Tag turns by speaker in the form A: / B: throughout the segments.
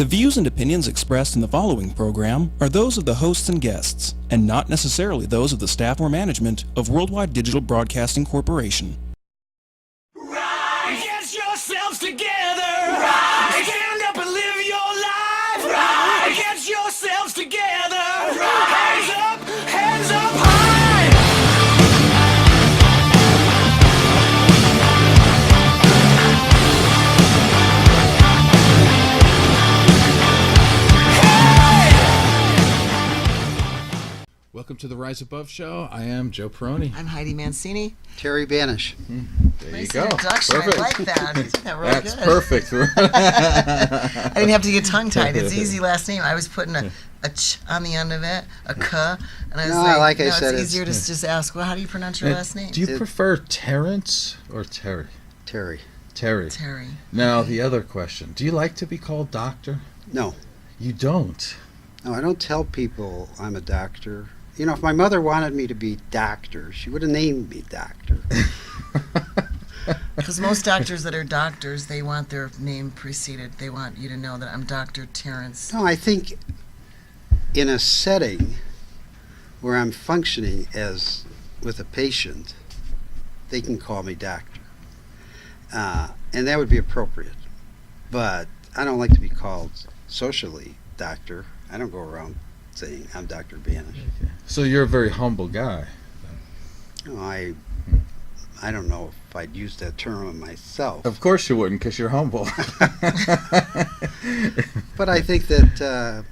A: The views and opinions expressed in the following program are those of the hosts and guests, and not necessarily those of the staff or management of Worldwide Digital Broadcasting Corporation.
B: Rise! Get yourselves together! Rise! Stand up and live your life! Rise! Get yourselves together! Rise! Hands up high!
C: Welcome to the Rise Above Show. I am Joe Peroni.
D: I'm Heidi Mancini.
E: Terry Banich.
C: There
D: Nice
C: you go.
D: introduction.
C: Perfect.
D: I like that. You did that real
C: That's
D: good.
C: perfect.
D: I didn't have to get tongue-tied. It's easy last name. I was putting a ch on the end of it, a k, and I was
E: No,
D: like,
E: like I
D: no,
E: said,
D: it's
E: it's-
D: easier to just ask, well, how do you pronounce your last name?
C: Do you prefer Terrence or Terry?
E: Terry.
C: Terry.
D: Terry.
C: Now, the other question. Do you like to be called doctor?
E: No.
C: You don't.
E: No, I don't tell people I'm a doctor. You know, if my mother wanted me to be doctor, she would have named me doctor.
D: Because most doctors that are doctors, they want their name preceded. They want you to know that I'm Dr. Terrence.
E: No, I think in a setting where I'm functioning as with a patient, they can call me doctor. And that would be appropriate. But I don't like to be called socially doctor. I don't go around saying I'm Dr. Banich.
C: So you're a very humble guy.
E: No, I don't know if I'd use that term of myself.
C: Of course you wouldn't, because you're humble.
E: But I think that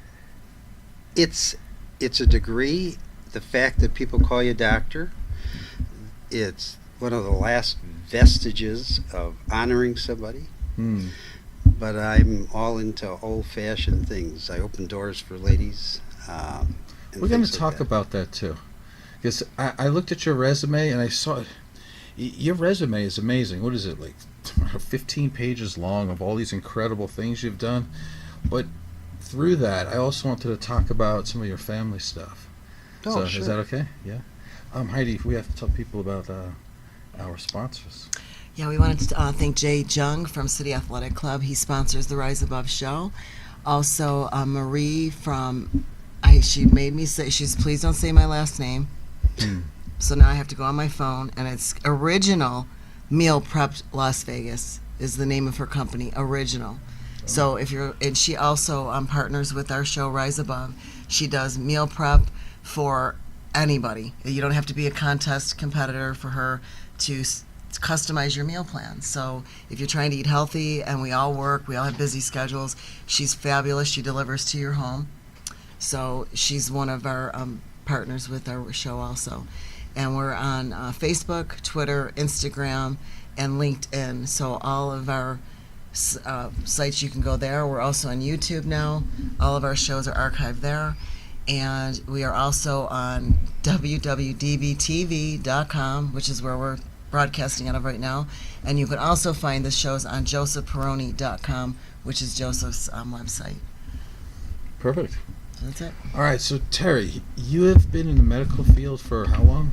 E: it's a degree. The fact that people call you doctor, it's one of the last vestiges of honoring somebody. But I'm all into old-fashioned things. I open doors for ladies.
C: We're going to talk about that too. Because I looked at your resume and I saw your resume is amazing. What is it, like 15 pages long of all these incredible things you've done? But through that, I also wanted to talk about some of your family stuff.
E: Oh,
C: So
E: sure.
C: is that okay? Yeah. Heidi, we have to tell people about our sponsors.
D: Yeah, we wanted to thank Jay Jung from City Athletic Club. He sponsors the Rise Above show. Also, Marie from, she made me say, please don't say my last name. So now I have to go on my phone, and it's Original Meal Prep Las Vegas is the name of her company, Original. So and she also partners with our show Rise Above. She does meal prep for anybody. You don't have to be a contest competitor for her to customize your meal plan. So if you're trying to eat healthy, and we all work, we all have busy schedules, she's fabulous. She delivers to your home. So she's one of our partners with our show also. And we're on Facebook, Twitter, Instagram, and LinkedIn. So all of our sites, you can go there. We're also on YouTube now. All of our shows are archived there. And we are also on www.dbtv.com, which is where we're broadcasting out of right now. And you can also find the shows on josephperoni.com, which is Joseph's website.
C: Perfect.
D: That's it.
C: All right, so Terry, you have been in the medical field for how long?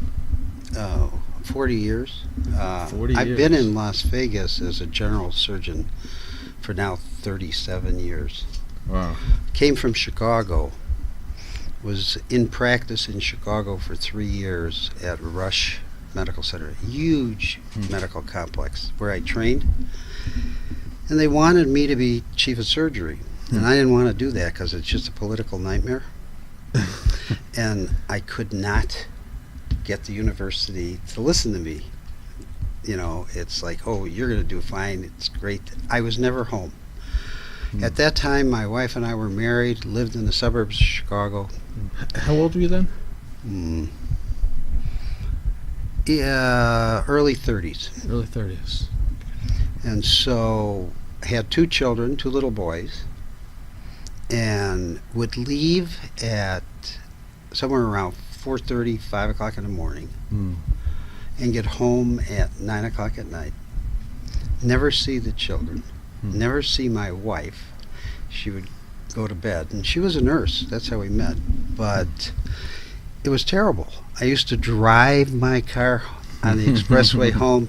E: 40 years.
C: 40
E: I've been
C: years.
E: in Las Vegas as a general surgeon for now 37 years.
C: Wow.
E: Came from Chicago. Was in practice in Chicago for 3 years at Rush Medical Center, a huge medical complex where I trained. And they wanted me to be chief of surgery. And I didn't want to do that because it's just a political nightmare. And I could not get the university to listen to me. You know, it's like, oh, you're going to do fine. It's great. I was never home. At that time, my wife and I were married, lived in the suburbs of Chicago.
C: How old were you then?
E: Yeah, early 30s.
C: Early 30s.
E: And so I had 2 children, 2 little boys, and would leave at somewhere around 4:30, 5 o'clock in the morning, and get home at 9 o'clock at night. Never see the children, never see my wife. She would go to bed, and she was a nurse. That's how we met. But it was terrible. I used to drive my car on the expressway home,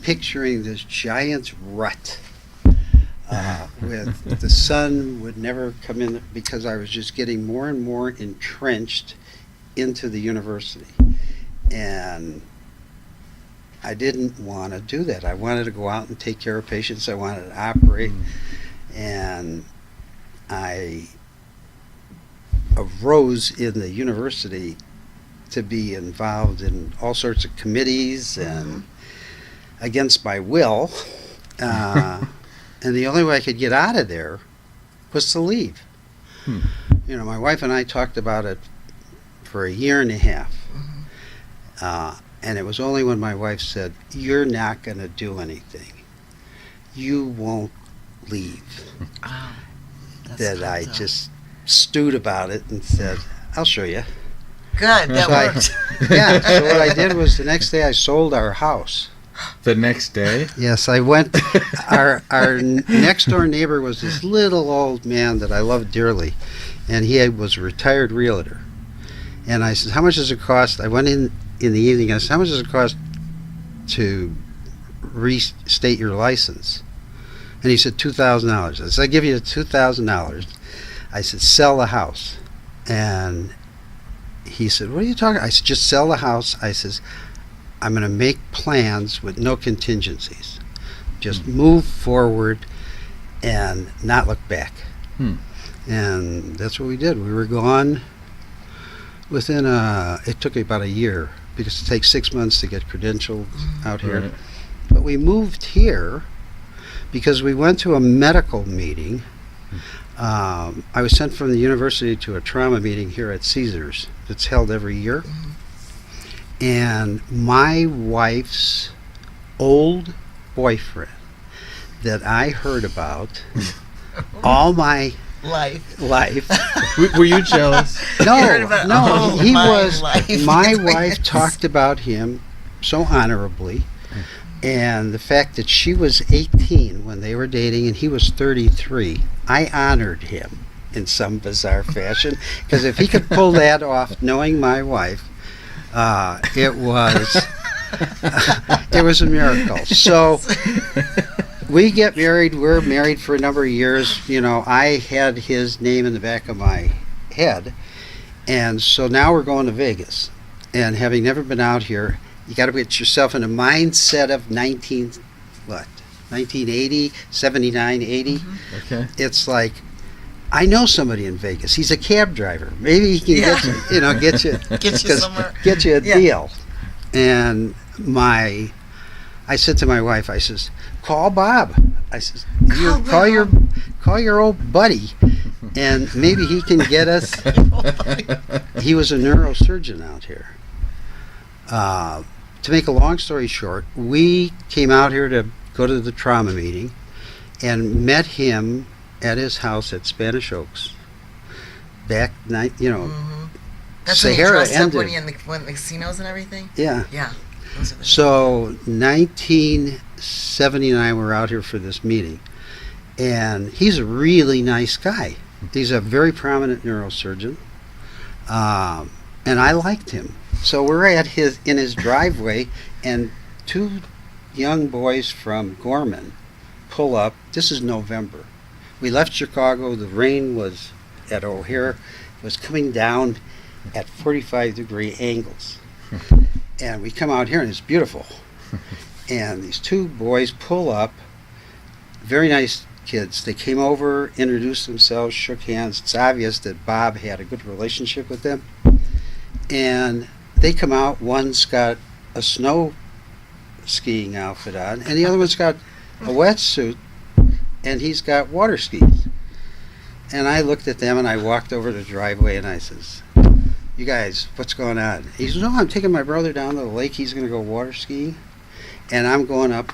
E: picturing this giant rut with the sun would never come in because I was just getting more and more entrenched into the university. And I didn't want to do that. I wanted to go out and take care of patients. I wanted to operate. And I arose in the university to be involved in all sorts of committees and against my will. And the only way I could get out of there was to leave. You know, my wife and I talked about it for a year and a half. And it was only when my wife said, "You're not going to do anything. You won't leave," that I just stewed about it and said, "I'll show you."
D: Good, that
E: So I-
D: worked.
E: Yeah, so what I did was the next day I sold our house.
C: The next day?
E: Yes, I went. Our next door neighbor was this little old man that I loved dearly, and he was a retired realtor. And I said, "How much does it cost?" I went in the evening. I said, "How much does it cost to restate your license?" And he said, $2,000. I said, "I give you $2,000." I said, "Sell the house." And he said, "What are you talking?" I said, "Just sell the house." I says, "I'm going to make plans with no contingencies. Just move forward and not look back." And that's what we did. We were gone within it took me about a year because it takes 6 months to get credentialed out here.
C: Right.
E: But we moved here because we went to a medical meeting. I was sent from the university to a trauma meeting here at Caesars that's held every year. And my wife's old boyfriend that I heard about all my
D: Life.
E: life.
C: Were you jealous?
D: heard about all
E: He
D: my
E: was.
D: life.
E: My wife talked about him so honorably, and the fact that she was 18 when they were dating and he was 33, I honored him in some bizarre fashion because if he could pull that off, knowing my wife, it was it was a miracle. So we get married. We're married for a number of years. You know, I had his name in the back of my head, and so now we're going to Vegas. And having never been out here, you got to get yourself in a mindset of 1980, 79, 80.
C: Okay.
E: It's like, I know somebody in Vegas. He's a cab driver. Maybe he can get you, get you,
D: Get you somewhere.
E: get you a
D: Yeah.
E: deal. And I said to my wife, I says, "Call Bob." I says,
D: Call
E: call your old buddy, and maybe he can get us." He was a neurosurgeon out here. To make a long story short, we came out here to go to the trauma meeting and met him at his house at Spanish Oaks. Back night,
D: That's when you
E: Sahara
D: dressed up
E: ended.
D: when you in the casinos and everything?
E: Yeah.
D: Yeah. Those are the
E: So 1979, we're out here for this meeting, and he's a really nice guy. He's a very prominent neurosurgeon, and I liked him. So we're in his driveway, and two young boys from Gorman pull up. This is November. We left Chicago. The rain was at O'Hare. It was coming down at 45-degree angles. And we come out here, and it's beautiful. And these two boys pull up, very nice kids. They came over, introduced themselves, shook hands. It's obvious that Bob had a good relationship with them. And they come out. One's got a snow skiing outfit on, and the other one's got a wetsuit, and he's got water skis. And I looked at them, and I walked over to the driveway, and I says, "You guys, what's going on?" He says, "No, I'm taking my brother down to the lake. He's going to go water skiing, and I'm going up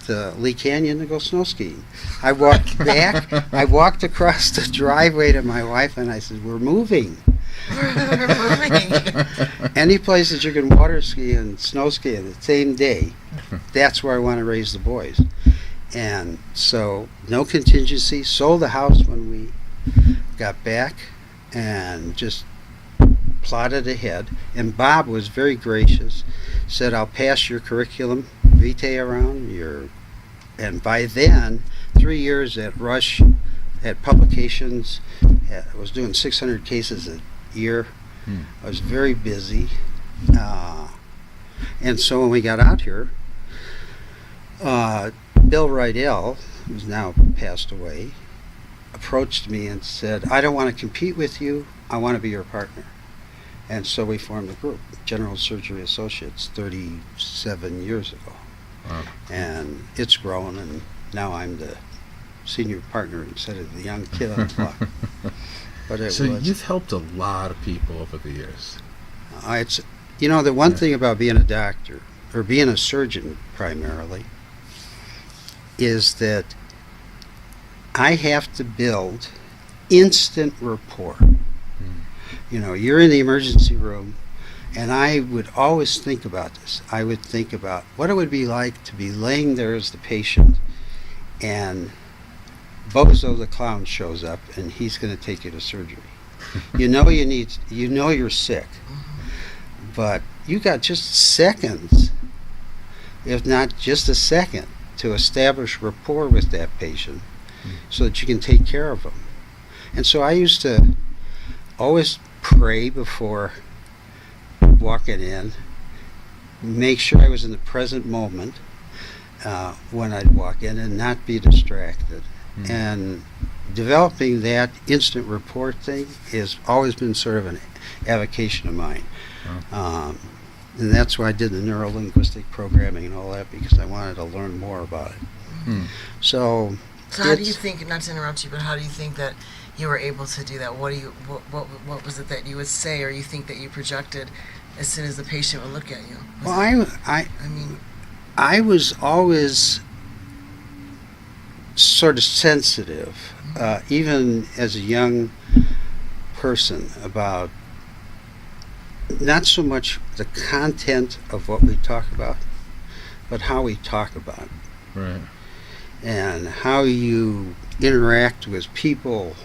E: to Lee Canyon to go snow skiing." I walked back. I walked across the driveway to my wife, and I said, "We're moving. Any place that you can water ski and snow ski in the same day, that's where I want to raise the boys." And so, no contingency. Sold the house when we got back, and just plotted ahead. And Bob was very gracious. Said, "I'll pass your curriculum vitae around." And by then, 3 years at Rush, at publications. I was doing 600 cases a year. I was very busy. And so when we got out here, Bill Rydell, who's now passed away, approached me and said, I don't want to compete with you, I want to be your partner. And so we formed a group, General Surgery Associates, 37 years ago.
C: Wow.
E: And it's grown, and now I'm the senior partner instead of the young kid on the block. But
C: So you've helped a lot of people over the years.
E: It's, you know, the one thing about being a doctor, or being a surgeon primarily, is that I have to build instant rapport. You know, you're in the emergency room, and I would always think about this. I would think about what it would be like to be laying there as the patient, and Bozo the clown shows up, and he's going to take you to surgery. You know you're sick, but you got just seconds, if not just a second, to establish rapport with that patient so that you can take care of them. And so I used to always pray before walking in, make sure I was in the present moment when I'd walk in and not be distracted. And developing that instant rapport thing has always been sort of an avocation of mine. And that's why I did the neuro-linguistic programming and all that, because I wanted to learn more about it.
D: So how do you think, not to interrupt you, but how do you think that you were able to do that? What what was it that you would say, or you think that you projected as soon as the patient would look at you?
E: I was always sort of sensitive, even as a young person, about not so much the content of what we talk about, but how we talk about it.
C: Right.
E: And how you interact with people.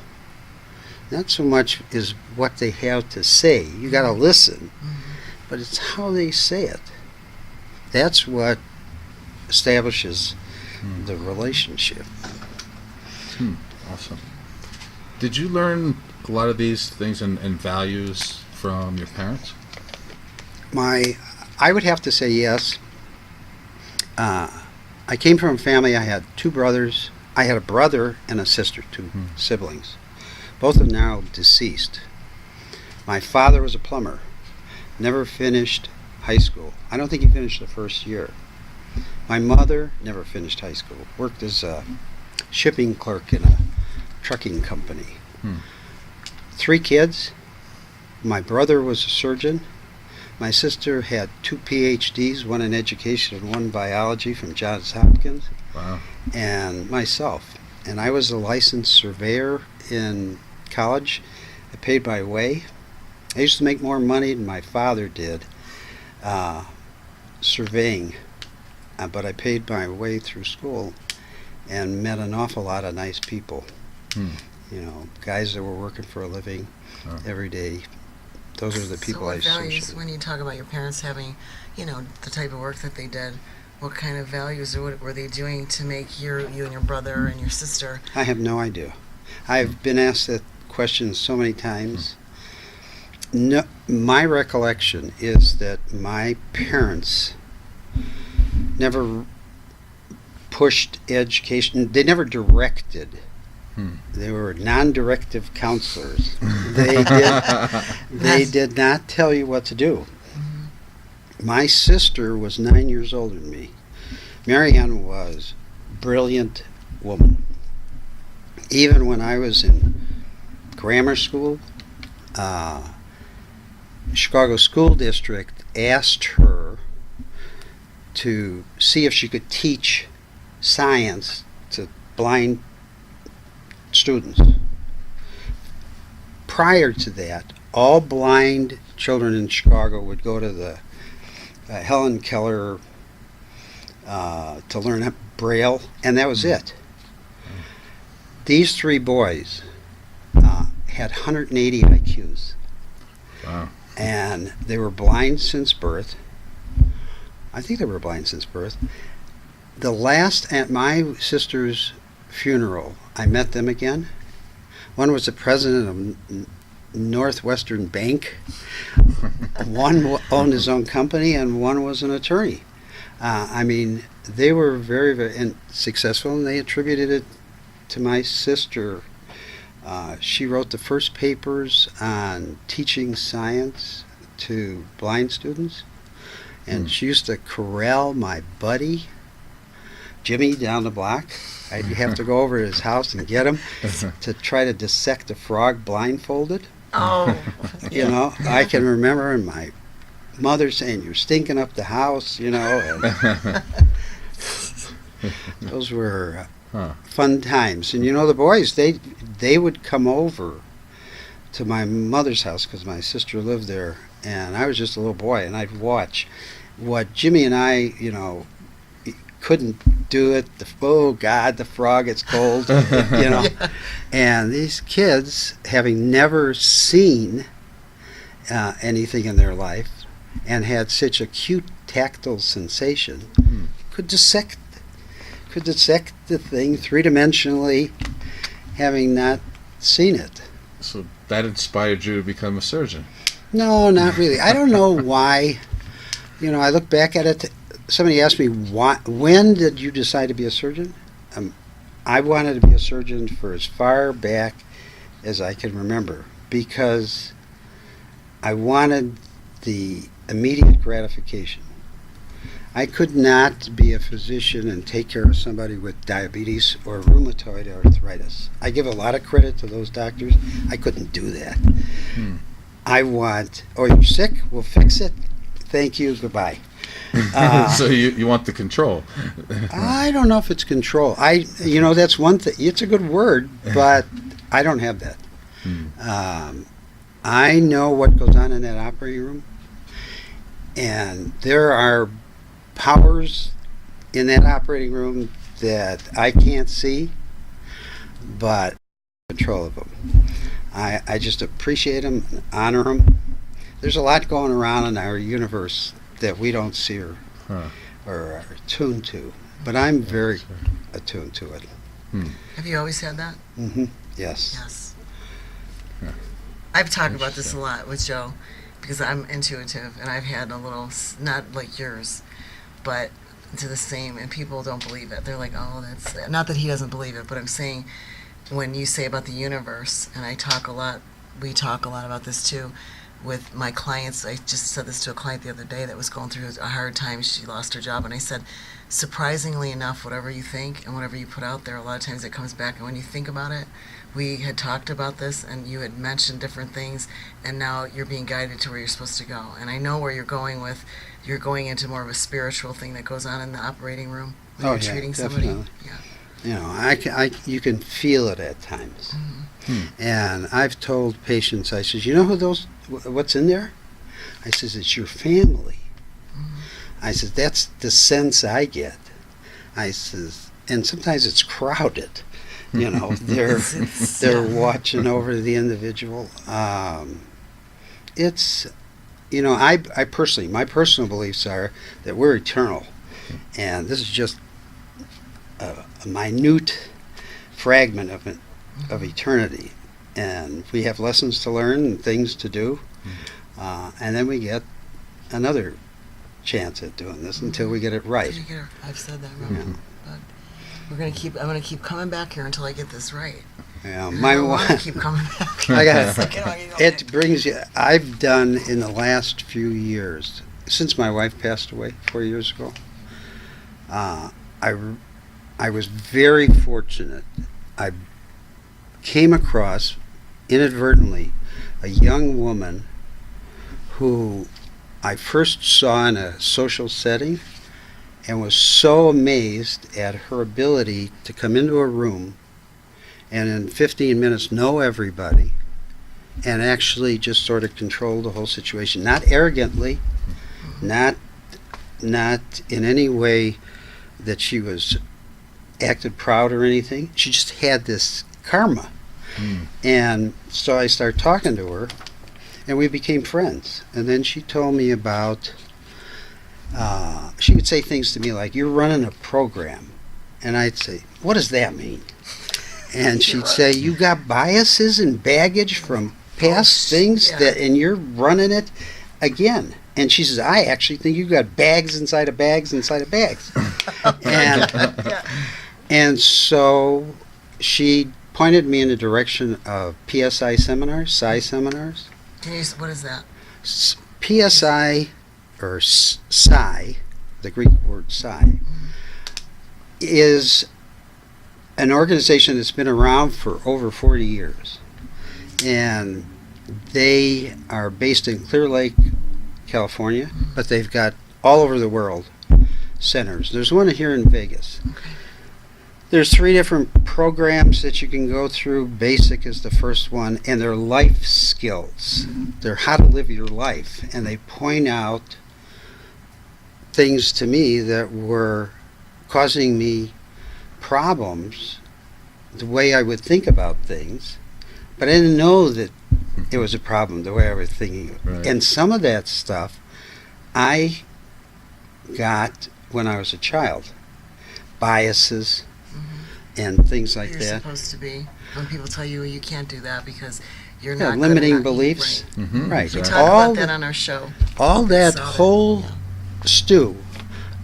E: Not so much is what they have to say. You got to listen, but it's how they say it. That's what establishes the relationship.
C: Awesome. Did you learn a lot of these things and values from your parents?
E: I would have to say yes. I came from a family, I had two brothers. I had a brother and a sister, two siblings. Both are now deceased. My father was a plumber, never finished high school. I don't think he finished the first year. My mother never finished high school, worked as a shipping clerk in a trucking company. 3 kids. My brother was a surgeon. My sister had 2 PhDs, one in education and one in biology from Johns Hopkins.
C: Wow.
E: And myself. And I was a licensed surveyor in college. I paid my way. I used to make more money than my father did surveying, but I paid my way through school and met an awful lot of nice people. You know, guys that were working for a living every day. Those are the people I associate.
D: Values, when you talk about your parents having, you know, the type of work that they did, what kind of values or what were they doing to make you and your brother and your sister?
E: I have no idea. I've been asked that question so many times. No, my recollection is that my parents never pushed education. They never directed. They were non-directive counselors. They did not tell you what to do. My sister was 9 years older than me. Marianne was a brilliant woman. Even when I was in grammar school, Chicago School District asked her to see if she could teach science to blind students. Prior to that, all blind children in Chicago would go to the Helen Keller to learn Braille, and that was it. These 3 boys had 180 IQs.
C: Wow.
E: And they were blind since birth. I think they were blind since birth. The last, at my sister's funeral, I met them again. One was the president of Northwestern Bank. One owned his own company, and one was an attorney. I mean, they were very, very successful, and they attributed it to my sister. She wrote the first papers on teaching science to blind students, and she used to corral my buddy Jimmy down the block. I'd have to go over to his house and get him to try to dissect a frog blindfolded.
D: Oh.
E: You know, I can remember my mother saying, "You're stinking up the house," you know. And those were fun times. And you know, the boys, they would come over to my mother's house because my sister lived there, and I was just a little boy, and I'd watch what Jimmy and I, you know, couldn't do it. Oh God, the frog, it's cold, you know. Yeah. And these kids, having never seen anything in their life and had such acute tactile sensation, could dissect the thing three-dimensionally, having not seen it.
C: So that inspired you to become a surgeon?
E: No, not really. I don't know why. You know, I look back at it. Somebody asked me, when did you decide to be a surgeon? I wanted to be a surgeon for as far back as I can remember, because I wanted the immediate gratification. I could not be a physician and take care of somebody with diabetes or rheumatoid arthritis. I give a lot of credit to those doctors. I couldn't do that. I want, oh, you're sick? We'll fix it. Thank you. Goodbye.
C: So you want the control?
E: I don't know if it's control. You know, that's one thing. It's a good word, but I don't have that. I know what goes on in that operating room, and there are powers in that operating room that I can't see, but control of them. I just appreciate them, honor them. There's a lot going around in our universe that we don't see or are attuned to, but I'm very attuned to it.
D: Have you always had that?
E: Mm-hmm. Yes.
D: Yes. I've talked about this a lot with Joe because I'm intuitive, and I've had a little, not like yours, but to the same, and people don't believe it. They're like, oh, that's, not that he doesn't believe it, but I'm saying when you say about the universe, and I talk a lot, we talk a lot about this too, with my clients. I just said this to a client the other day that was going through a hard time. She lost her job, and I said, surprisingly enough, whatever you think and whatever you put out there, a lot of times it comes back. And when you think about it, we had talked about this, and you had mentioned different things, and now you're being guided to where you're supposed to go. And I know where you're going with, you're going into more of a spiritual thing that goes on in the operating room when you're treating somebody. Yeah.
E: You know, you can feel it at times. And I've told patients, I says, you know what's in there? I says, it's your family. I says, that's the sense I get. I says, and sometimes it's crowded. You know, they're watching over the individual. It's, you know, I personally, my personal beliefs are that we're eternal, and this is just a minute fragment of eternity, and we have lessons to learn and things to do, and then we get another chance at doing this until we get it right.
D: I've said that wrong, but I'm gonna keep coming back here until I get this right.
E: Yeah,
D: I want to keep coming back.
E: It brings you. I've done in the last few years, since my wife passed away 4 years ago. I was very fortunate. I came across inadvertently a young woman who I first saw in a social setting and was so amazed at her ability to come into a room and in 15 minutes know everybody and actually just sort of control the whole situation. Not arrogantly, not in any way that she was acted proud or anything. She just had this karma. And so I started talking to her, and we became friends. And then she told me about, she would say things to me like, you're running a program. And I'd say, what does that mean? And she'd say, you got biases and baggage from past things and you're running it again. And she says, I actually think you've got bags inside of bags inside of bags. And so she pointed me in the direction of PSI seminars, Psi seminars.
D: What is that?
E: PSI, or Psi, the Greek word Psi, is an organization that's been around for over 40 years. And they are based in Clear Lake, California, but they've got all over the world centers. There's one here in Vegas. There's 3 different programs that you can go through. Basic is the first one, and they're life skills. They're how to live your life, and they point out things to me that were causing me problems, the way I would think about things, but I didn't know that it was a problem, the way I was thinking.
C: Right.
E: And some of that stuff I got when I was a child. Biases and things like
D: You're
E: that.
D: supposed to be. When people tell you you can't do that because you're
E: Yeah,
D: not good
E: limiting
D: enough.
E: beliefs.
D: Right.
C: Mm-hmm.
E: Right.
D: We talk
E: All
D: about that
E: the-
D: on our show.
E: all that
D: Saw that,
E: whole
D: yeah.
E: stew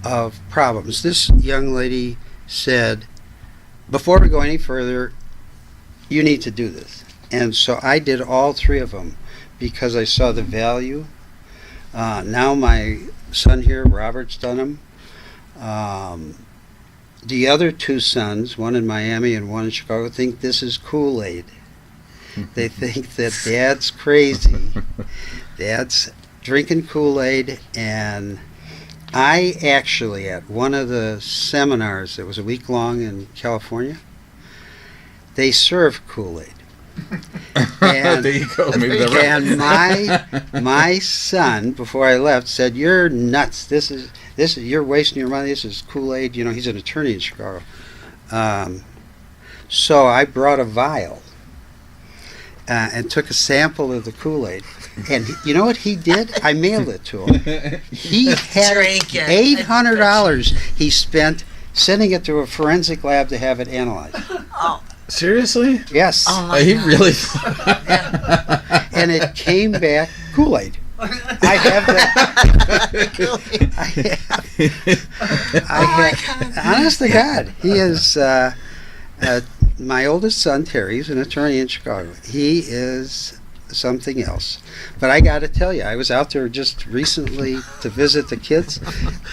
E: of problems. This young lady said, before we go any further, you need to do this. And so I did all 3 of them because I saw the value. Now my son here, Robert's done them. The other 2 sons, one in Miami and one in Chicago, think this is Kool-Aid. They think that Dad's crazy. Dad's drinking Kool-Aid, and I actually, at one of the seminars that was a week long in California, they served Kool-Aid. And,
C: There you go. Maybe the
E: and my son, before I left, said, "You're nuts. This is you're wasting your money. This is Kool-Aid." You know, he's an attorney in Chicago. So I brought a vial and took a sample of the Kool-Aid. And you know what he did? I mailed it to him. He had
D: Drink it.
E: $800 he spent sending it to a forensic lab to have it analyzed.
C: Seriously?
E: Yes.
D: Oh my
C: He
D: God.
C: really.
E: And it came back Kool-Aid. I have that. I have, honest to God, he is my oldest son, Terry. He's an attorney in Chicago. He is something else. But I got to tell you, I was out there just recently to visit the kids.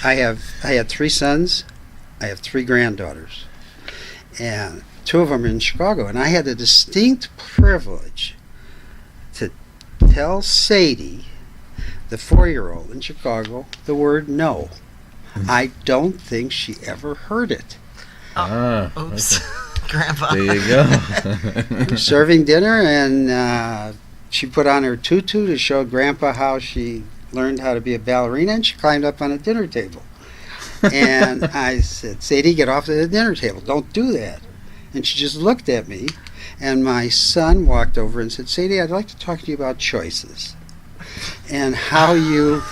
E: I had 3 sons. I have 3 granddaughters, and 2 of them are in Chicago. And I had the distinct privilege to tell Sadie, the 4-year-old in Chicago, the word no. I don't think she ever heard it.
D: Oops. Grandpa.
C: There you go.
E: Serving dinner, and she put on her tutu to show Grandpa how she learned how to be a ballerina, and she climbed up on a dinner table. And I said, "Sadie, get off the dinner table. Don't do that." And she just looked at me, and my son walked over and said, "Sadie, I'd like to talk to you about choices and how you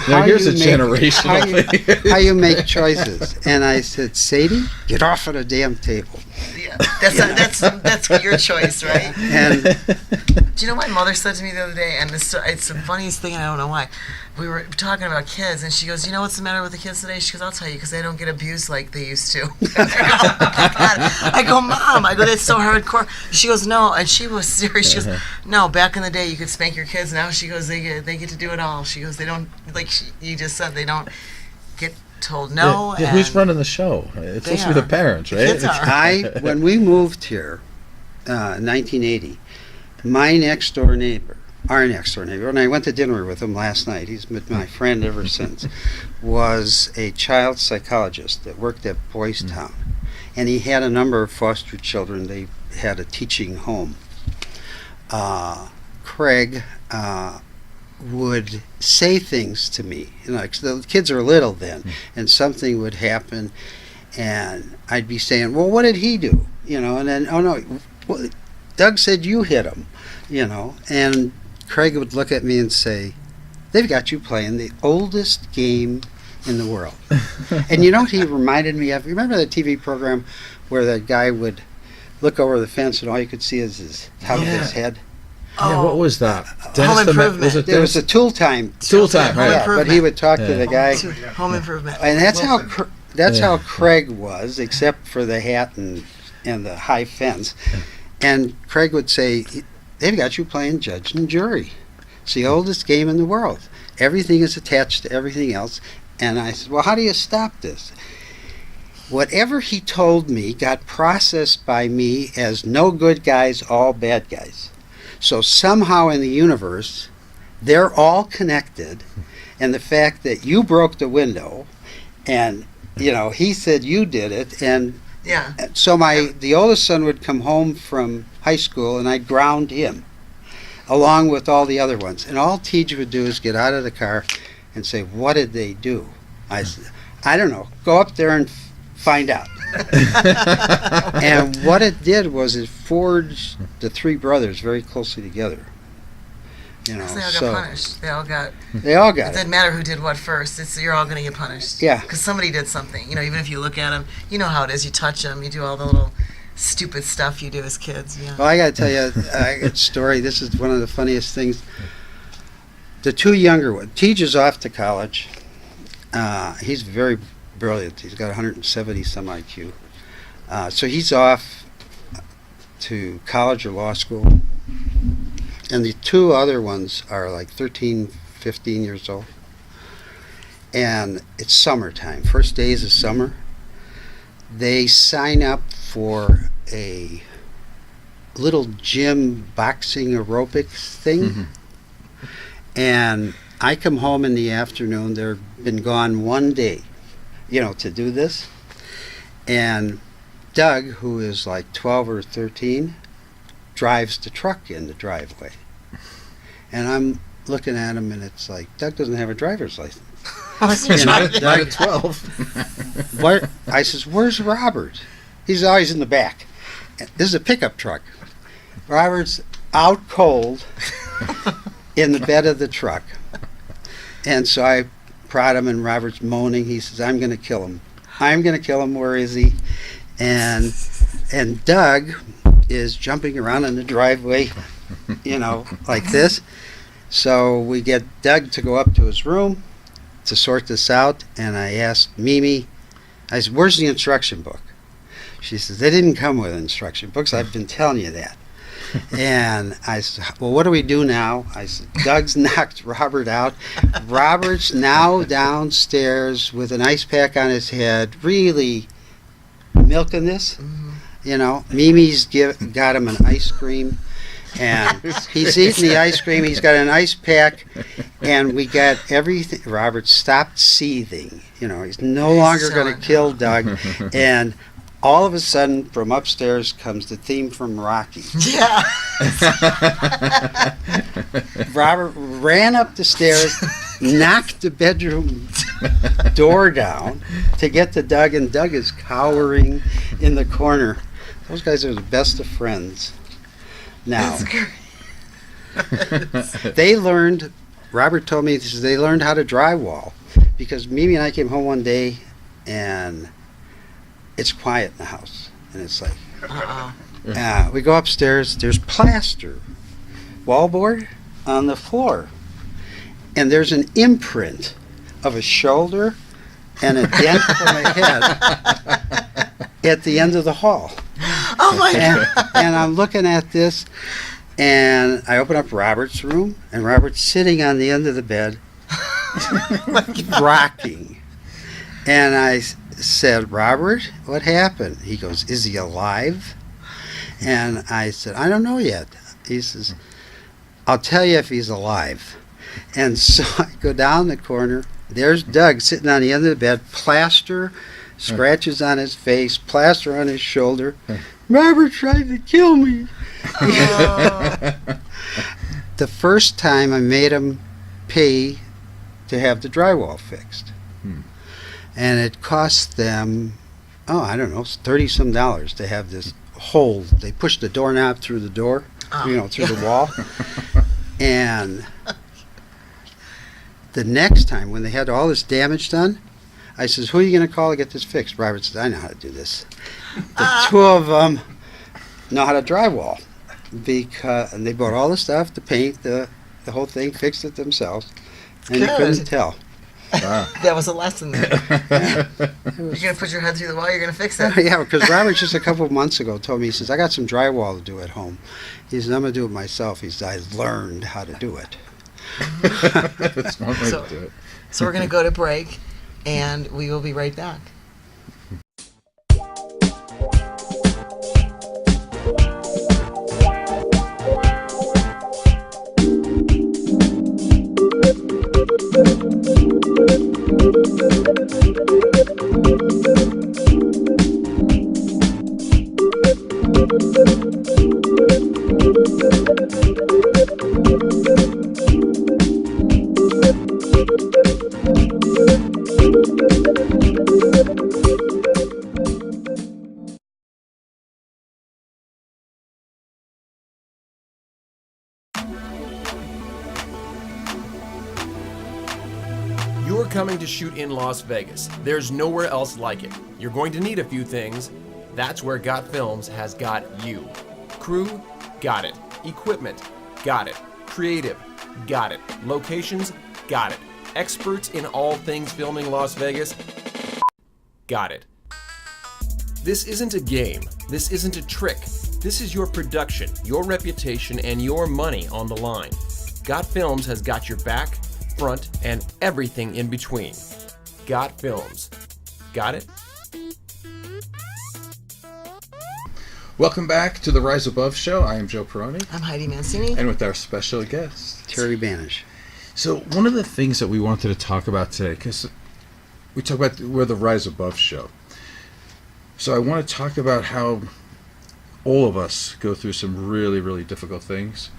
C: Here's a
E: make-
C: generational thing.
E: how you make choices." And I said, "Sadie, get off of the damn table."
D: Yeah. That's your choice, right?
E: And
D: Do you know what my mother said to me the other day? And it's the funniest thing, and I don't know why. We were talking about kids, and she goes, "You know what's the matter with the kids today?" She goes, "I'll tell you, because they don't get abused like they used to." I go, "Mom," I go, "that's so hardcore." She goes, "No," and she was serious. She goes, "No, back in the day, you could spank your kids. Now," she goes, "they get to do it all." She goes, "They don't, like you just said, they don't get told no."
C: Yeah, who's
D: and
C: running the show? It's
D: They
C: supposed to be
D: are.
C: the parents, right?
D: Kids are.
E: when we moved here, 1980, my next door neighbor, and I went to dinner with him last night, he's been my friend ever since, was a child psychologist that worked at Boys Town. And he had a number of foster children. They had a teaching home. Craig would say things to me. You know, 'cause the kids are little then, and something would happen, and I'd be saying, "Well, what did he do?" You know, and then, "Oh no, well, Doug said you hit him." You know, and Craig would look at me and say, "They've got you playing the oldest game in the world." And you know what he reminded me of? Remember that TV program where that guy would look over the fence and all you could see is his top of his head.
C: Yeah, what was that?
D: Home Improvement.
C: Was it
E: There was a Tool Time.
C: Tool Time,
D: Home
C: right?
E: Yeah,
D: Improvement.
E: but he would talk to the guy,
D: Home Improvement.
E: and that's how
C: Yeah.
E: how Craig was, except for the hat and the high fence. And Craig would say, "They've got you playing judge and jury. It's the oldest game in the world. Everything is attached to everything else." And I said, "Well, how do you stop this?" Whatever he told me got processed by me as no good guys, all bad guys. So somehow in the universe, they're all connected. And the fact that you broke the window and, he said you did it. And
D: Yeah.
E: so the oldest son would come home from high school and I'd ground him along with all the other ones. And all Tej would do is get out of the car and say, "What did they do?" I said, "I don't know. Go up there and find out." And what it did was it forged the three brothers very closely together.
D: Because they all got punished. They all got.
E: They all
D: It
E: got it.
D: doesn't matter who did what first. You're all going to get punished.
E: Yeah.
D: Because somebody did something. Even if you look at them, you know how it is. You touch them. You do all the little stupid stuff you do as kids. Yeah.
E: Well, I got to tell you a story. This is one of the funniest things. The two younger ones, Tej is off to college. He's very brilliant. He's got 170 some IQ. So he's off to college or law school. And the two other ones are like 13, 15 years old. And it's summertime. First days of summer. They sign up for a little gym boxing aerobics thing. And I come home in the afternoon. They've been gone one day, to do this. And Doug, who is like 12 or 13, drives the truck in the driveway. And I'm looking at him, and it's like, Doug doesn't have a driver's license.
C: Not at 12.
E: What? I says, "Where's Robert?" He's always in the back. This is a pickup truck. Robert's out cold in the bed of the truck. And so I prod him, and Robert's moaning. He says, "I'm going to kill him. I'm going to kill him. Where is he?" And Doug is jumping around in the driveway, like this. So we get Doug to go up to his room to sort this out, and I asked Mimi, I said, "Where's the instruction book?" She says, "They didn't come with instruction books. I've been telling you that." And I said, "Well, what do we do now?" I said, "Doug's knocked Robert out. Robert's now downstairs with an ice pack on his head, really milking this. Mimi's got him an ice cream, and he's eating the ice cream. He's got an ice pack, and we got everything." Robert stopped seething. He's no longer going to kill Doug. And all of a sudden, from upstairs comes the theme from Rocky.
D: Yeah.
E: Robert ran up the stairs, knocked the bedroom door down to get to Doug, and Doug is cowering in the corner. Those guys are the best of friends. Now, they learned, Robert told me, they learned how to drywall, because Mimi and I came home one day, and it's quiet in the house. And it's like, we go upstairs, there's plaster, wallboard on the floor. And there's an imprint of a shoulder and a dent from a head at the end of the hall.
D: Oh my God.
E: And I'm looking at this, and I open up Robert's room, and Robert's sitting on the end of the bed, rocking. And I said, "Robert, what happened?" He goes, "Is he alive?" And I said, "I don't know yet." He says, "I'll tell you if he's alive." And so I go down the corner. There's Doug sitting on the end of the bed, plaster, scratches on his face, plaster on his shoulder. "Robert tried to kill me." The first time I made him pay to have the drywall fixed. And it cost them, I don't know, $30-some to have this hole. They pushed the doorknob through the door, through the wall. And the next time, when they had all this damage done, I says, who are you going to call to get this fixed? Robert says, I know how to do this. The two of them know how to drywall. And they bought all the stuff, the paint, the whole thing, fixed it themselves. And you
D: Good.
E: couldn't tell.
D: That was a lesson there. You're gonna put your head through the wall. You're gonna fix it.
E: Yeah, because Robert just a couple of months ago told me, he says, I got some drywall to do at home. He says, I'm going to do it myself. He says, I learned how to do it.
C: That's one way
D: So-
C: to do it.
D: So we're gonna go to break, and we will be right back.
F: You're coming to shoot in Las Vegas. There's nowhere else like it. You're going to need a few things. That's where Got Films has got you. Crew, got it. Equipment, got it. Creative, got it. Locations, got it. Experts in all things filming Las Vegas, got it. This isn't a game. This isn't a trick. This is your production, your reputation, and your money on the line. Got Films has got your back, front, and everything in between. Got Films. Got it?
C: Welcome back to the Rise Above show. I am Joe Peroni,
D: I'm Heidi Mancini.
C: and with our special guest.
E: Terry Banich.
C: So one of the things that we wanted to talk about today, because we talk about we're the Rise Above show. So I want to talk about how all of us go through some really, really difficult things,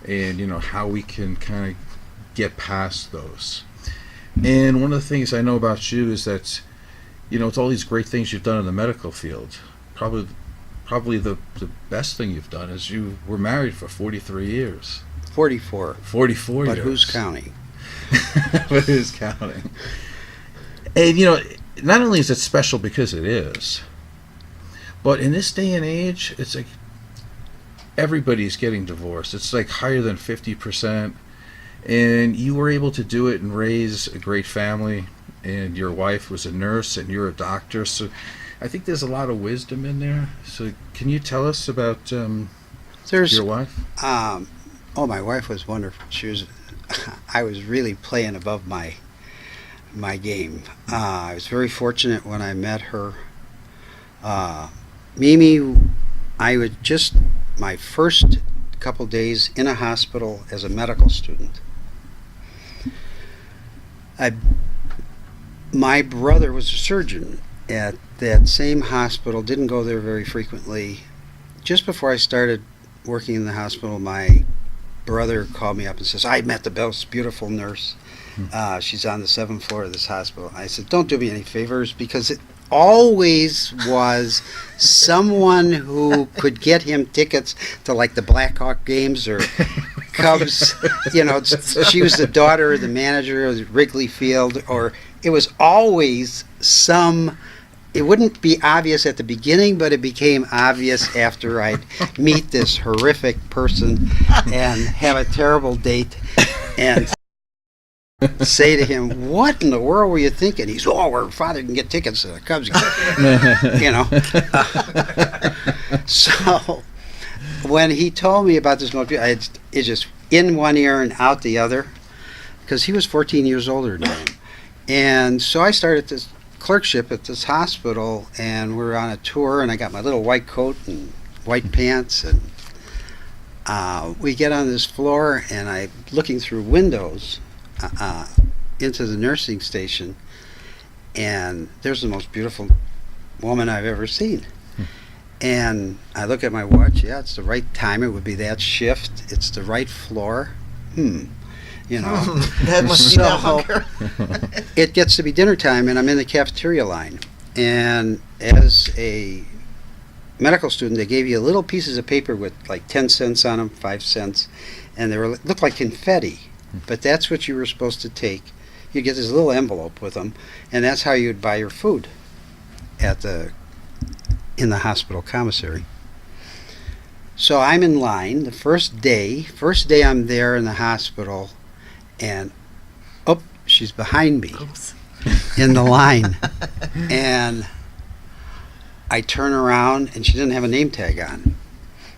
C: and how we can kind of get past those. And one of the things I know about you is that, it's all these great things you've done in the medical field. Probably the best thing you've done is you were married for 43 years.
E: 44.
C: 44
E: But
C: years.
E: who's counting?
C: But who's counting? And, not only is it special because it is, but in this day and age, it's like everybody's getting divorced. It's like higher than 50%. And you were able to do it and raise a great family. And your wife was a nurse and you're a doctor. So I think there's a lot of wisdom in there. So can you tell us about
E: There's
C: your wife?
E: my wife was wonderful. I was really playing above my game. I was very fortunate when I met her. Mimi, my first couple days in a hospital as a medical student. My brother was a surgeon at that same hospital, didn't go there very frequently. Just before I started working in the hospital, my brother called me up and says, I met the most beautiful nurse. She's on the 7th floor of this hospital. I said, don't do me any favors, because it always was someone who could get him tickets to like the Blackhawk games or Cubs. She was the daughter of the manager of Wrigley Field, or it was always it wouldn't be obvious at the beginning, but it became obvious after I'd meet this horrific person and have a terrible date and say to him, what in the world were you thinking? He's, our father can get tickets to the Cubs game. So when he told me about this movie, it's just in one ear and out the other, because he was 14 years older than him. And so I started this clerkship at this hospital, and we're on a tour, and I got my little white coat and white pants, and we get on this floor, and I'm looking through windows into the nursing station, and there's the most beautiful woman I've ever seen. And I look at my watch. Yeah, it's the right time. It would be that shift. It's the right floor.
D: That must be that hunker.
E: It gets to be dinner time, and I'm in the cafeteria line. And as a medical student, they gave you little pieces of paper with like 10 cents on them, 5 cents, and they looked like confetti. But that's what you were supposed to take You get this little envelope with them, and that's how you'd buy your food in the hospital commissary. So I'm in line the first day I'm there in the hospital, and she's behind me in the line. And I turn around, and she didn't have a name tag on.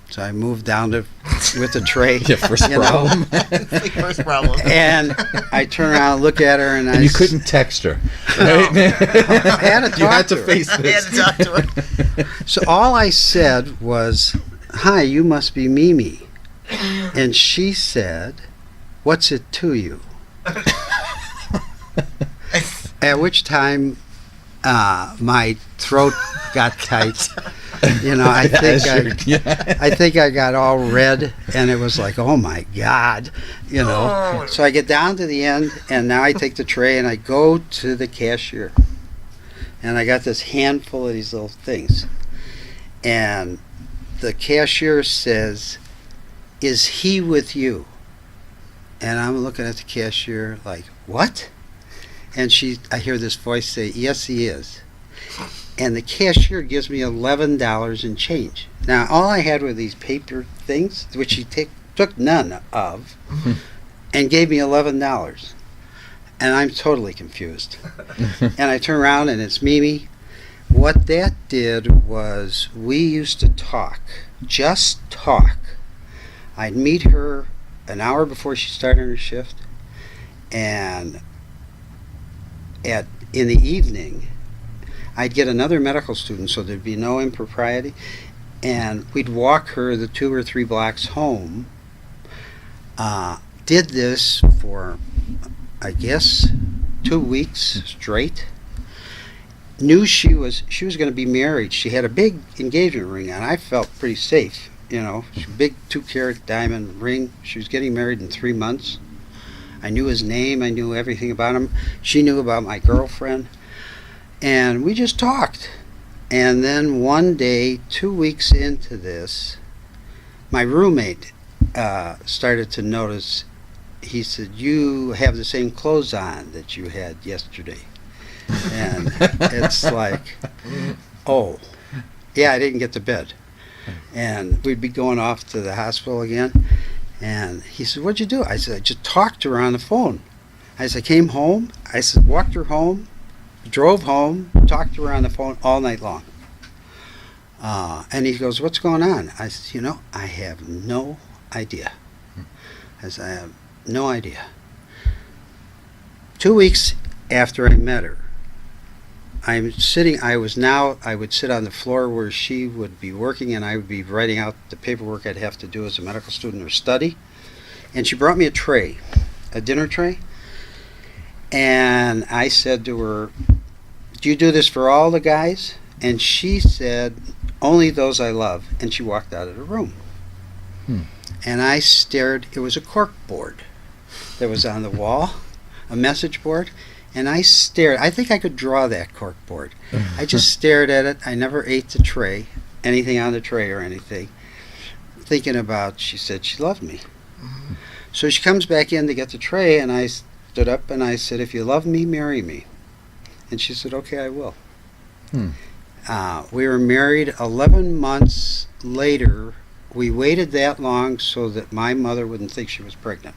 E: So I moved down with the tray.
C: Yeah, first problem.
D: First problem.
E: And I turn around, look at her, and
C: you couldn't text her, right?
E: I had to talk
C: You had to
E: her.
C: face
D: I had
C: this.
D: to talk to her.
E: So all I said was, "Hi, you must be Mimi." And she said, "What's it to you?" At which time my throat got tight. I think I got all red, and it was like, oh my God, So I get down to the end, and now I take the tray and I go to the cashier, and I got this handful of these little things, and the cashier says, "Is he with you?" And I'm looking at the cashier like, what? And I hear this voice say, "Yes, he is." And the cashier gives me $11 in change. Now, all I had were these paper things, which he took none of, and gave me $11. And I'm totally confused. And I turn around, and it's Mimi. What that did was we used to talk, just talk. I'd meet her an hour before she started her shift, and in the evening, I'd get another medical student, so there'd be no impropriety, and we'd walk her the 2 or 3 blocks home. Did this for, I guess, 2 weeks straight. Knew she was going to be married. She had a big engagement ring on. I felt pretty safe, big 2-carat diamond ring. She was getting married in 3 months. I knew his name. I knew everything about him. She knew about my girlfriend. And we just talked. And then one day, 2 weeks into this, my roommate started to notice. He said, "You have the same clothes on that you had yesterday." And it's like, oh, yeah, I didn't get to bed. And we'd be going off to the hospital again. And he said, "What'd you do?" I said, "I just talked to her on the phone." I said, "I came home." I said, "Walked her home. Drove home, talked to her on the phone all night long." And he goes, "What's going on?" I said, "I have no idea." I said, "I have no idea." 2 weeks after I met her, I would sit on the floor where she would be working, and I would be writing out the paperwork I'd have to do as a medical student or study. And she brought me a dinner tray. And I said to her, "Do you do this for all the guys?" And she said, "Only those I love." And she walked out of the room. And I stared. It was a cork board that was on the wall, a message board. And I stared. I think I could draw that cork board. I just stared at it. I never ate the tray, anything on the tray or anything, thinking about, she said she loved me. So she comes back in to get the tray, and I stood up and I said, "If you love me, marry me." And she said, "Okay, I will." We were married 11 months later. We waited that long so that my mother wouldn't think she was pregnant.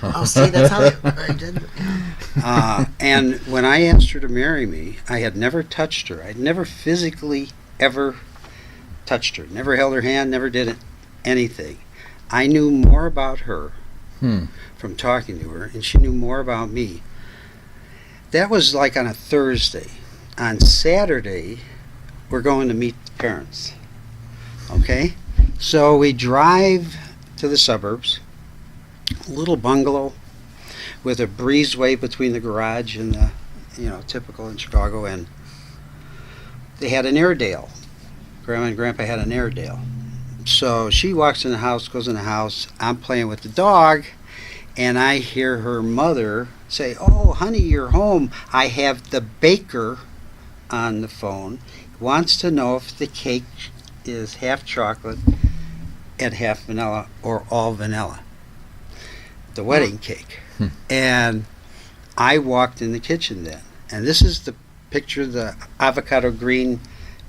D: Oh, see, that's how I did.
E: And when I asked her to marry me, I had never touched her. I'd never physically ever touched her. Never held her hand, never did anything. I knew more about her from talking to her, and she knew more about me. That was like on a Thursday. On Saturday, we're going to meet the parents. Okay? So we drive to the suburbs, a little bungalow with a breezeway between the garage and the, typical in Chicago, and they had an Airedale. Grandma and Grandpa had an Airedale. So she walks in the house, goes in the house, I'm playing with the dog, and I hear her mother say, "Oh, honey, you're home. I have the baker on the phone. Wants to know if the cake is half chocolate and half vanilla or all vanilla. The wedding cake." And I walked in the kitchen then, and this is the picture of the avocado green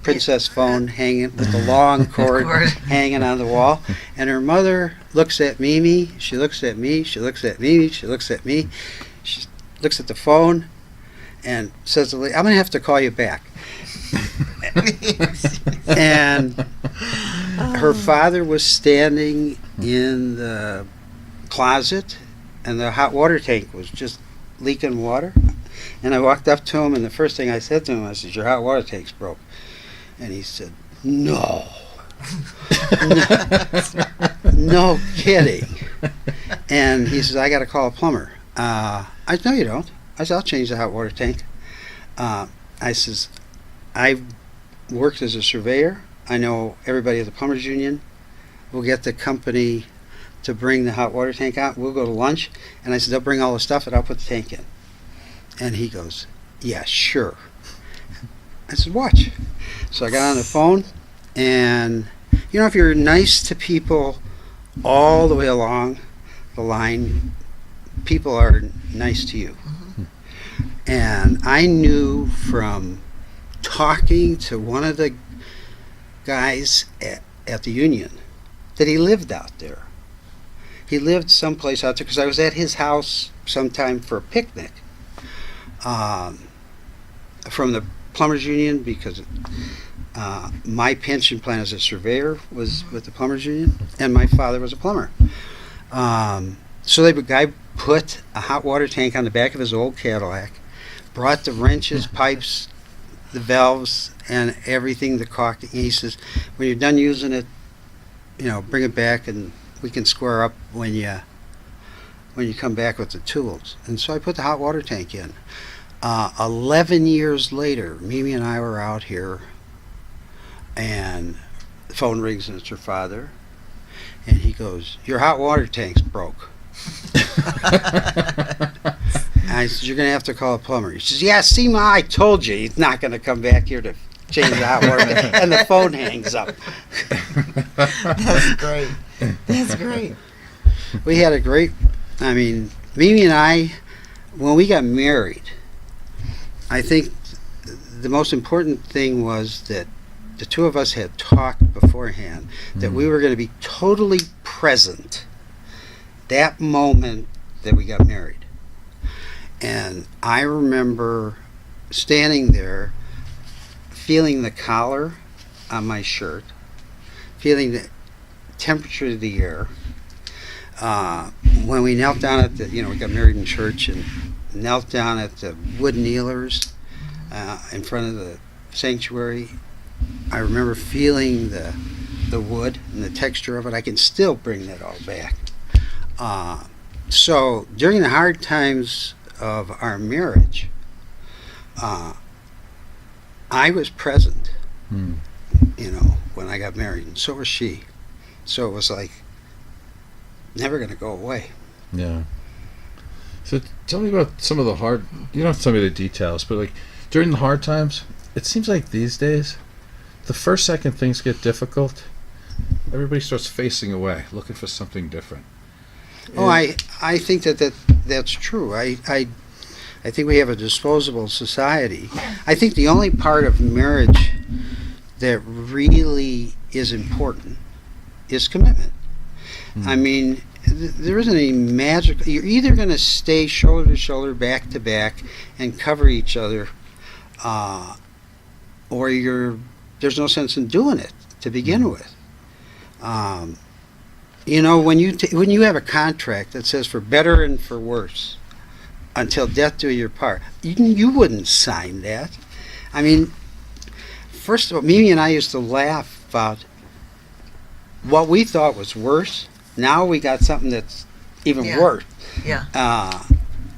E: princess phone hanging with the long cord hanging on the wall. And her mother looks at Mimi, she looks at me, she looks at Mimi, she looks at me, she looks at the phone and says, I'm going to have to call you back. And her father was standing in the closet, and the hot water tank was just leaking water. And I walked up to him, and the first thing I said to him, I said, your hot water tank's broke. And he said, no. No kidding. And he says, I got to call a plumber. I said, no, you don't. I said, I'll change the hot water tank. I says, I've worked as a surveyor. I know everybody at the plumbers union. We'll get the company to bring the hot water tank out. We'll go to lunch. And I said, they'll bring all the stuff and I'll put the tank in. And he goes, yeah, sure. I said, watch. So I got on the phone, and you know, if you're nice to people all the way along the line, people are nice to you. And I knew from talking to one of the guys at the union that he lived out there. He lived someplace out there because I was at his house sometime for a picnic from the plumbers union, because my pension plan as a surveyor was with the plumbers union, and my father was a plumber. So the guy put a hot water tank on the back of his old Cadillac, brought the wrenches, pipes, the valves, and everything, the caulk. And he says, when you're done using it, you know, bring it back and we can square up when you come back with the tools. And so I put the hot water tank in. 11 years later, Mimi and I were out here, and the phone rings, and it's her father. And he goes, your hot water tank's broke. I said, you're going to have to call a plumber. He says, yeah, see, Ma, I told you he's not going to come back here to change the hot water tank. And the phone hangs up.
D: That's great. That's great.
E: We had a great, I mean, Mimi and I, when we got married, I think the most important thing was that the two of us had talked beforehand that we were going to be totally present that moment that we got married. And I remember standing there, feeling the collar on my shirt, feeling the temperature of the air. When we knelt down at the, we got married in church and knelt down at the wood kneelers in front of the sanctuary, I remember feeling the wood and the texture of it. I can still bring that all back. So during the hard times of our marriage, I was present, when I got married, and so was she. So it was like never going to go away.
C: Yeah. So tell me about some of the hard, you don't have to tell me the details, but like during the hard times, it seems like these days, the first second things get difficult, everybody starts facing away, looking for something different.
E: Oh, I think that's true. I think we have a disposable society. I think the only part of marriage that really is important is commitment. I mean, there isn't any magic. You're either going to stay shoulder to shoulder, back to back, and cover each other, or there's no sense in doing it to begin with. When you have a contract that says for better and for worse, until death do your part, you wouldn't sign that. I mean, first of all, Mimi and I used to laugh about what we thought was worse. Now we got something that's even worse.
D: Yeah.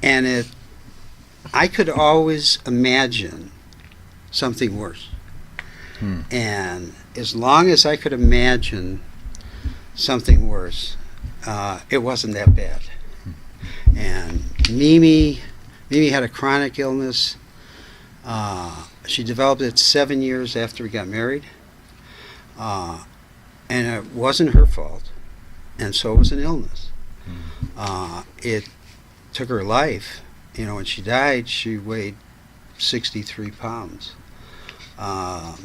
E: And I could always imagine something worse. And as long as I could imagine something worse, it wasn't that bad. And Mimi had a chronic illness. She developed it 7 years after we got married. And it wasn't her fault. And so it was an illness. It took her life, when she died, she weighed 63 pounds. But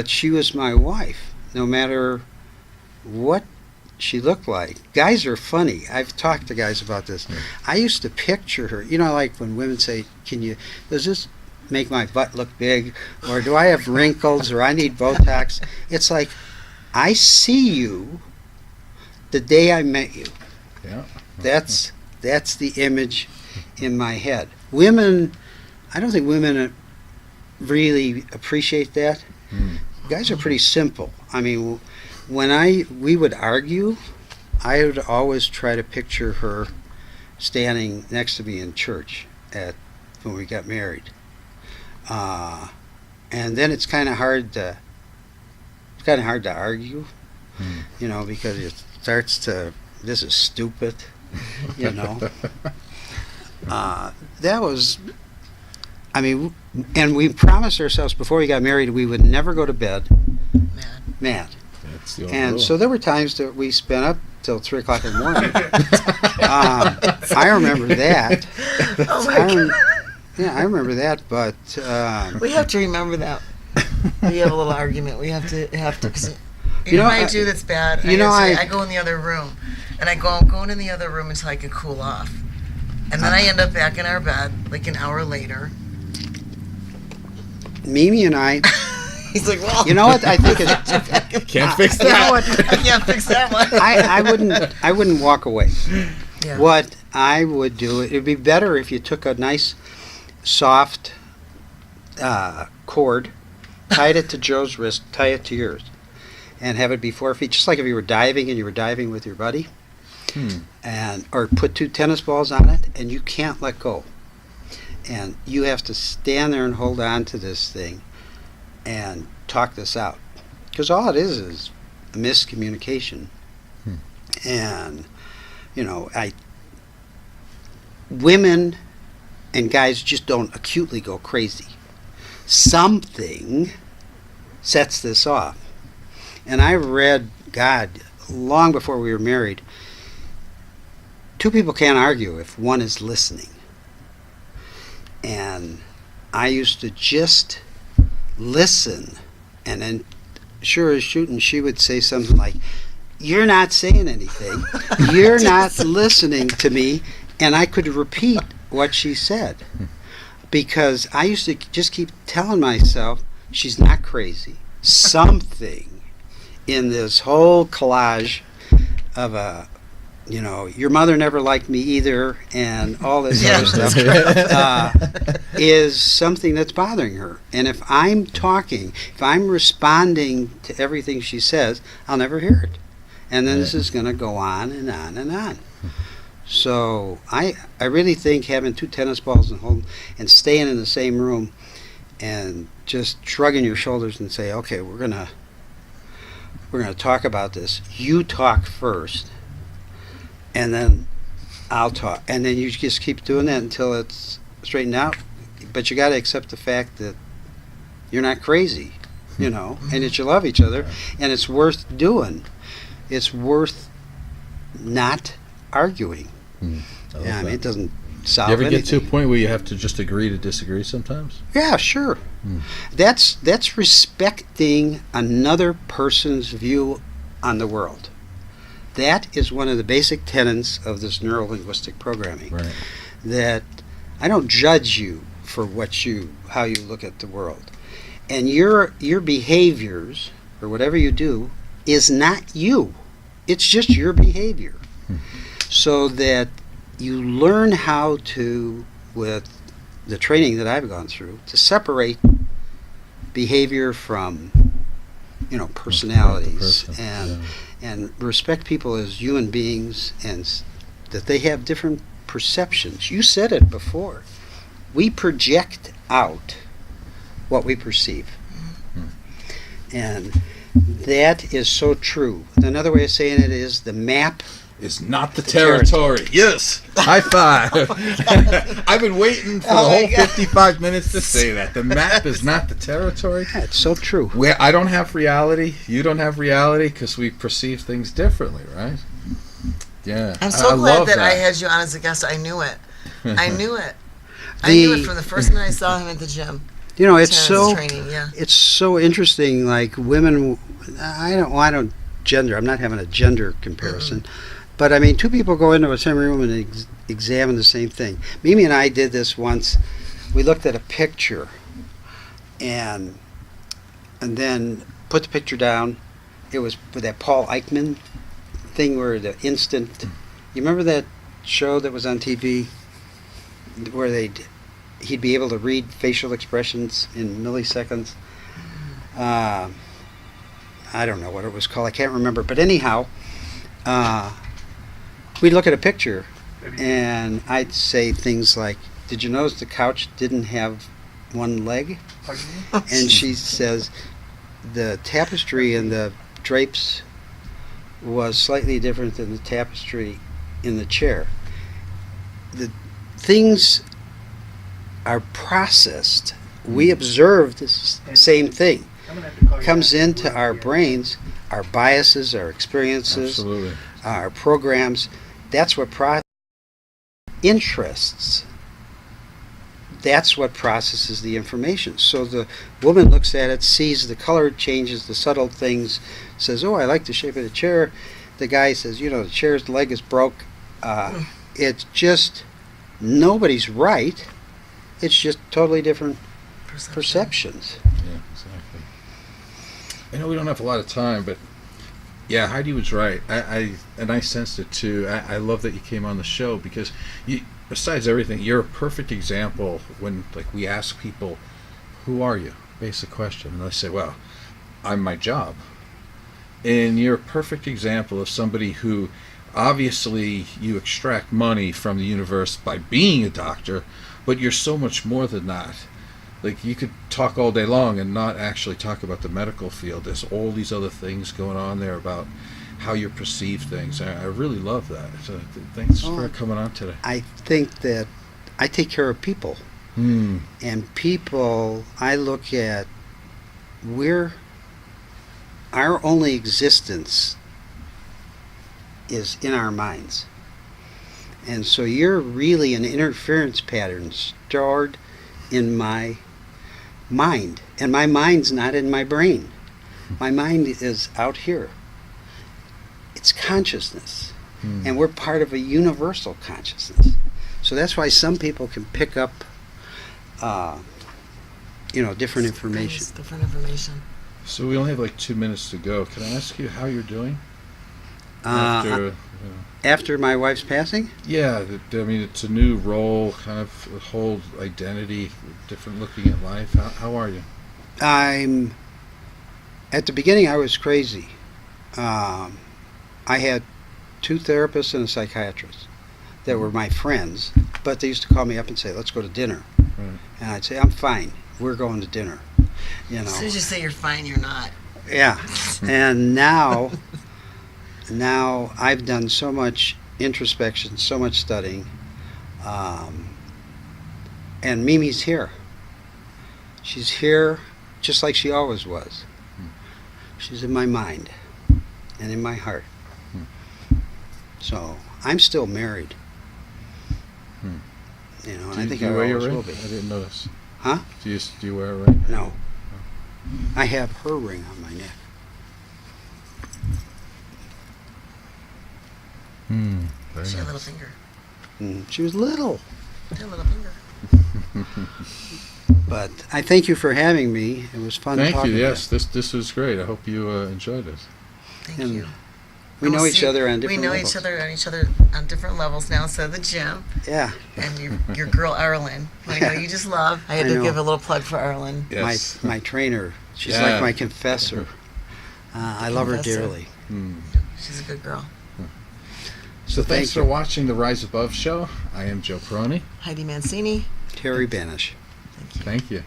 E: she was my wife, no matter what she looked like. Guys are funny. I've talked to guys about this. I used to picture her, like when women say, does this make my butt look big? Or do I have wrinkles? Or I need Botox? It's like, I see you the day I met you.
C: Yeah.
E: That's the image in my head. Women, I don't think women really appreciate that. Guys are pretty simple. I mean, when we would argue, I would always try to picture her standing next to me in church when we got married. And then it's kind of hard to argue, because it starts to, this is stupid, that was, and we promised ourselves before we got married we would never go to bed mad.
C: That's the old
E: And
C: rule.
E: so there were times that we spent up till 3 o'clock in the morning. I remember that.
D: Oh my God.
E: Yeah, I remember that, but
D: We have to remember that. We have a little argument. We have to. Cause
E: know,
D: what I do that's bad. I go in the other room, and I go in the other room until I can cool off, and then I end up back in our bed like an hour later.
E: Mimi and I,
D: He's like, well,
E: you know what? I think it's,
C: Can't fix
D: you know
C: that.
D: what? I can't fix that one.
E: I wouldn't walk away.
D: Yeah.
E: What I would do, it'd be better if you took a nice, soft cord, tied it to Joe's wrist, tie it to yours, and have it be 4 feet, just like if you were diving and you were diving with your buddy, or put 2 tennis balls on it, and you can't let go. And you have to stand there and hold on to this thing and talk this out. Because all it is a miscommunication. And, women and guys just don't acutely go crazy. Something sets this off. And I read, God, long before we were married, 2 people can't argue if one is listening. And I used to just listen, and then sure as shooting, she would say something like, "You're not saying anything. You're not listening to me." And I could repeat what she said, because I used to just keep telling myself, she's not crazy. Something in this whole collage of your mother never liked me either, and all this other stuff, is something that's bothering her. And if I'm talking, if I'm responding to everything she says, I'll never hear it. And then this is going to go on and on and on. So I really think having 2 tennis balls and staying in the same room and just shrugging your shoulders and say, okay, we're gonna talk about this. You talk first, and then I'll talk, and then you just keep doing that until it's straightened out. But you got to accept the fact that you're not crazy, and that you love each other, and it's worth doing. It's worth not arguing. It doesn't solve
C: You ever
E: anything.
C: get to a point where you have to just agree to disagree sometimes?
E: Yeah, sure. That's respecting another person's view on the world. That is one of the basic tenets of this neuro-linguistic programming.
C: Right.
E: That I don't judge you for how you look at the world. And your behaviors, or whatever you do, is not you. It's just your behavior. So that you learn how to, with the training that I've gone through, to separate behavior from, personalities, and respect people as human beings, and that they have different perceptions. You said it before. We project out what we perceive. And that is so true. Another way of saying it is the map
C: Is not the territory. Yes. High five. I've been waiting for the whole 55 minutes to say that. The map is not the territory.
E: Yeah, it's so true.
C: I don't have reality. You don't have reality because we perceive things differently, right? Yeah.
D: I'm so
C: I
D: glad
C: love
D: that I had you on as a guest. I knew it. I knew it. I knew it from the first minute I saw him at the gym.
E: You know, it's
D: Terrence
E: so
D: training, yeah.
E: it's so interesting. Like women, I don't gender. I'm not having a gender comparison, but I mean, two people go into a same room and examine the same thing. Mimi and I did this once. We looked at a picture, and then put the picture down. It was with that Paul Eichmann thing where the instant. You remember that show that was on TV where he'd be able to read facial expressions in milliseconds. I don't know what it was called. I can't remember. But anyhow, we'd look at a picture, and I'd say things like, "Did you notice the couch didn't have one leg?" And she says, "The tapestry and the drapes was slightly different than the tapestry in the chair." The things are processed. We observe this same thing. Comes into our brains, our biases, our experiences,
C: Absolutely.
E: our programs. That's what interests. That's what processes the information. So the woman looks at it, sees the color changes, the subtle things, says, "Oh, I like the shape of the chair." The guy says, "You know, the chair's leg is broke." It's just, nobody's right. It's just totally different perceptions.
C: Yeah, exactly. I know we don't have a lot of time, but yeah, Heidi was right. I sensed it too. I love that you came on the show because you, besides everything, you're a perfect example when like we ask people, "Who are you?" Basic question, and they say, "Well, I'm my job." And you're a perfect example of somebody who obviously you extract money from the universe by being a doctor, but you're so much more than that. Like you could talk all day long and not actually talk about the medical field. There's all these other things going on there about how you perceive things. I really love that. So thanks for coming on today.
E: I think that I take care of people. And people, I look at, our only existence is in our minds. And so you're really an interference pattern stored in my mind. And my mind's not in my brain. My mind is out here. It's consciousness. And we're part of a universal consciousness. So that's why some people can pick up, different information.
D: Different information.
C: So we only have like 2 minutes to go. Can I ask you how you're doing?
E: After my wife's passing?
C: Yeah, I mean, it's a new role, kind of a whole identity, different looking at life. How are you?
E: At the beginning, I was crazy. I had 2 therapists and a psychiatrist that were my friends, but they used to call me up and say, "Let's go to dinner."
C: Right.
E: And I'd say, "I'm fine. We're going to dinner."
D: As soon as you say you're fine, you're not.
E: Yeah. And now I've done so much introspection, so much studying, and Mimi's here. She's here just like she always was. She's in my mind and in my heart. So I'm still married. And I think I always will be.
C: I didn't notice.
E: Huh?
C: Do you wear a ring?
E: No. I have her ring on my neck.
C: Very
D: She had a
C: nice.
D: little finger.
E: She was little.
D: She had a little finger.
E: But I thank you for having me. It was fun
C: Thank
E: talking
C: you.
E: to
C: Yes, this was great. I hope you enjoyed it.
D: Thank
E: And
D: you.
E: We know
D: We'll
E: each
D: see-
E: other on different
D: We know
E: levels.
D: each other on different levels now. So the gym
E: Yeah.
D: and your girl Arlen, who I know you just love. I had
E: I
D: to
E: know.
D: give a little plug for Arlen.
C: Yes.
E: My trainer. She's
C: Yeah.
E: like my confessor. I love her
D: Confessor.
E: dearly.
D: She's a good girl.
C: So thanks
E: Thank
C: for
E: you.
C: watching the Rise Above show. I am Joe Peroni.
D: Heidi Mancini.
E: Terry Banich.
D: Thank you.
C: Thank you.